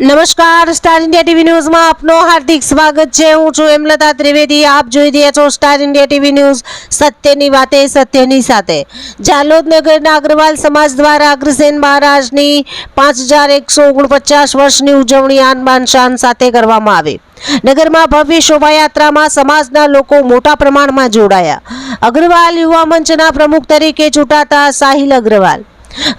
નમસ્કાર, star India TV ન્યૂઝમાં આપનું હાર્દિક સ્વાગત છે। હું છું હેમલતા ત્રિવેદી। આપ જોઈ રહ્યા છો સ્ટાર ઇન્ડિયા ટીવી ન્યૂઝ, સત્યની વાતે સત્યની સાથે। જાલોદ નગરના અગ્રવાલ સમાજ દ્વારા અગ્રસેન મહારાજની 5149 વર્ષની ઉજવણી આન બાન શાન સાથે કરવામાં આવી। નગરમાં ભવ્ય શોભાયાત્રામાં સમાજના લોકો મોટા પ્રમાણમાં જોડાયા। અગ્રવાલ યુવા મંચના પ્રમુખ તરીકે ચૂંટાતા સાહિલ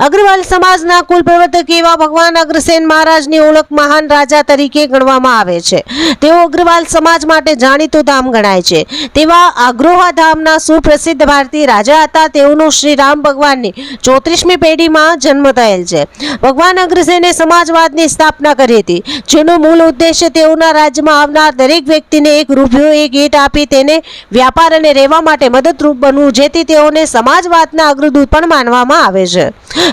અગ્રવાલ સમાજના કુલ પ્રવર્તક એવા ભગવાન અગ્રસેન મહારાજની ઓળખ મહાન રાજા તરીકે ગણવામાં આવે છે। તેઓ અગ્રવાલ સમાજ માટે જાણીતું ધામ ગણાય છે। તેવા આગ્રોહા ધામના સુપ્રસિદ્ધ ભારતીય રાજા હતા। તેઓનો શ્રી રામ ભગવાનની 34મી પેઢીમાં જન્મ થયેલ છે। ભગવાન અગ્રસેને સમાજવાદની સ્થાપના કરી હતી, જેનો મૂળ ઉદ્દેશ્ય તેઓના રાજ્યમાં આવનાર દરેક વ્યક્તિને એક રૂપિયો એક ઈંટ આપી તેને વ્યાપાર અને રહેવા માટે મદદરૂપ બનવું, જેથી તેઓને સમાજવાદના અગ્રદૂત પણ માનવામાં આવે છે।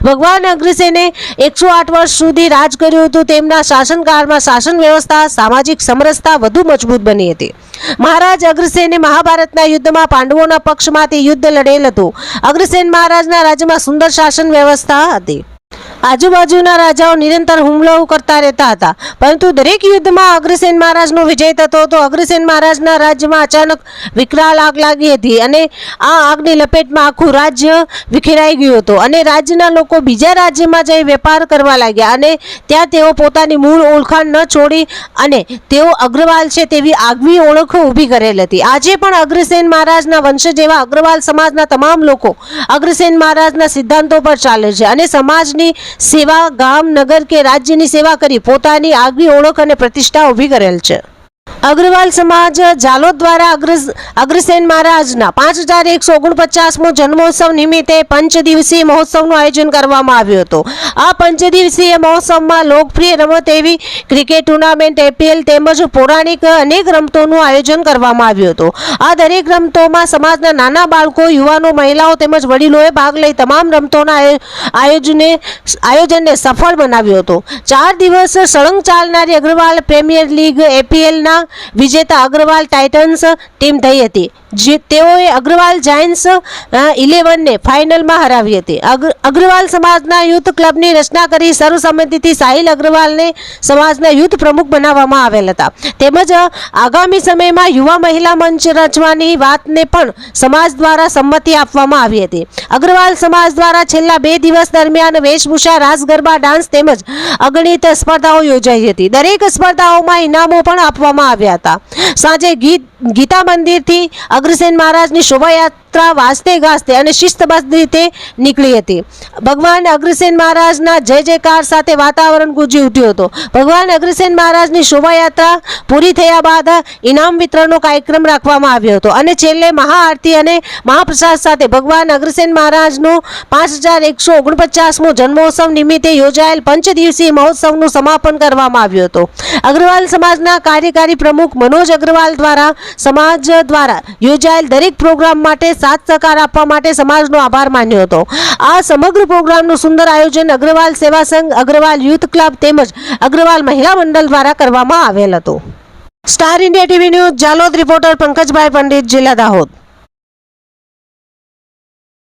ભગવાન અગ્રસેને 108 વર્ષ સુધી રાજ કર્યું હતું। તેમના શાસનકાળમાં શાસન વ્યવસ્થા, સામાજિક સમરસતા વધુ મજબૂત બની હતી। મહારાજ અગ્રસેને મહાભારતના યુદ્ધમાં પાંડવોના પક્ષમાંથી યુદ્ધ લડેલ હતું। અગ્રસેન મહારાજના રાજ્યમાં સુંદર શાસન વ્યવસ્થા હતી। આજુબાજુના રાજાઓ નિરંતર હુમલો કરતા રહેતા હતા, પરંતુ દરેક યુદ્ધમાં અગ્રસેન મહારાજનો વિજય થતો હતો। અગ્રસેન મહારાજના રાજ્યમાં અચાનક વિકરાળ આગ લાગી હતી અને આ આગની લપેટમાં આખું રાજ્ય વિખેરાઈ ગયું હતું અને રાજ્યના લોકો બીજા રાજ્યમાં જઈ વેપાર કરવા લાગ્યા અને ત્યાં તેઓ પોતાની મૂળ ઓળખાણ ન છોડી અને તેઓ અગ્રવાલ છે તેવી આગવી ઓળખ ઊભી કરેલ હતી। આજે પણ અગ્રસેન મહારાજના વંશજ એવા અગ્રવાલ સમાજના તમામ લોકો અગ્રસેન મહારાજના સિદ્ધાંતો પર ચાલે છે અને સમાજની સેવા, ગામ, નગર કે રાજ્યની સેવા કરી પોતાની આગવી ઓળખ અને પ્રતિષ્ઠા ઊભી કરેલ છે। અગ્રવાલ સમાજ જાલોદ દ્વારા અગ્રસેન મહારાજના 5149મો જન્મોત્સવ નિમિત્તે પંચદિવસીય મહોત્સવનું આયોજન કરવામાં આવ્યું હતું। આ પંચદિવસીય મહોત્સવમાં લોકપ્રિય રમત એવી ક્રિકેટ ટુર્નામેન્ટ, IPL તેમજ પૌરાણિક અનેક રમતોનું આયોજન કરવામાં આવ્યું હતું। આ દરેક રમતોમાં સમાજના નાના બાળકો, યુવાનો, મહિલાઓ તેમજ વડીલોએ ભાગ લઈ તમામ રમતોના આયોજનને સફળ બનાવ્યું હતું। 4 દિવસ સળંગ ચાલનારી અગ્રવાલ પ્રીમિયર લીગ IPLના વિજેતા અગ્રવાલ ટાઇટન્સ ટીમ થઈ હતી, જે તેઓએ અગ્રવાલ જાયન્ટ્સ 11ને ફાઇનલમાં હરાવી હતી। અગ્રવાલ સમાજના યુથ ક્લબની રચના કરી સર્વસંમતિથી સાહિલ અગ્રવાલને સમાજના યુથ પ્રમુખ બનાવવામાં આવેલ હતા। તેમજ આગામી સમયમાં યુવા મહિલા મંચ રચવાની વાતને પણ સમાજ દ્વારા સંમતિ આપવામાં આવી હતી। અગ્રવાલ સમાજ દ્વારા છેલ્લા 2 દિવસ દરમિયાન વેશભૂષા, રાસ ગરબા, ડાન્સ તેમજ અગણિત સ્પર્ધાઓ યોજાઈ હતી। દરેક સ્પર્ધાઓમાં ઇનામો પણ આપવામાં આવ્યા હતા। સાંજે ગીતા મંદિરથી અગ્રસેન મહારાજની શોભાયાત્રા વાજતે ગાજતે અને શિસ્તબદ્ધ રીતે નીકળી હતી। ભગવાન અગ્રસેન મહારાજના જય જયકાર સાથે વાતાવરણ ગુંજી ઉઠ્યું હતું। ભગવાન અગ્રસેન મહારાજની શોભાયાત્રા પૂરી થયા બાદ ઇનામ વિતરણનો કાર્યક્રમ રાખવામાં આવ્યો હતો અને છેલ્લે મહાઆરતી અને મહાપ્રસાદ સાથે ભગવાન અગ્રસેન મહારાજનો 5149મો જન્મોત્સવ નિમિત્તે યોજાયેલ પંચદિવસીય મહોત્સવનું સમાપન કરવામાં આવ્યું હતું। અગ્રવાલ સમાજના કાર્યકારી પ્રમુખ મનોજ અગ્રવાલ દ્વારા સમાજ દ્વારા યોજાયેલ દરેક પ્રોગ્રામ માટે સાથ સહકાર આપવા માટે સમાજનો આભાર માન્યો હતો। આ સમગ્ર પ્રોગ્રામનું સુંદર આયોજન અગ્રવાલ સેવા સંઘ, અગ્રવાલ યુથ ક્લબ તેમજ અગ્રવાલ મહિલા મંડળ દ્વારા કરવામાં આવેલ હતું। Star India TV news Jhalod, reporter Pankajbhai Pandit, જિલ્લા દાહોદ।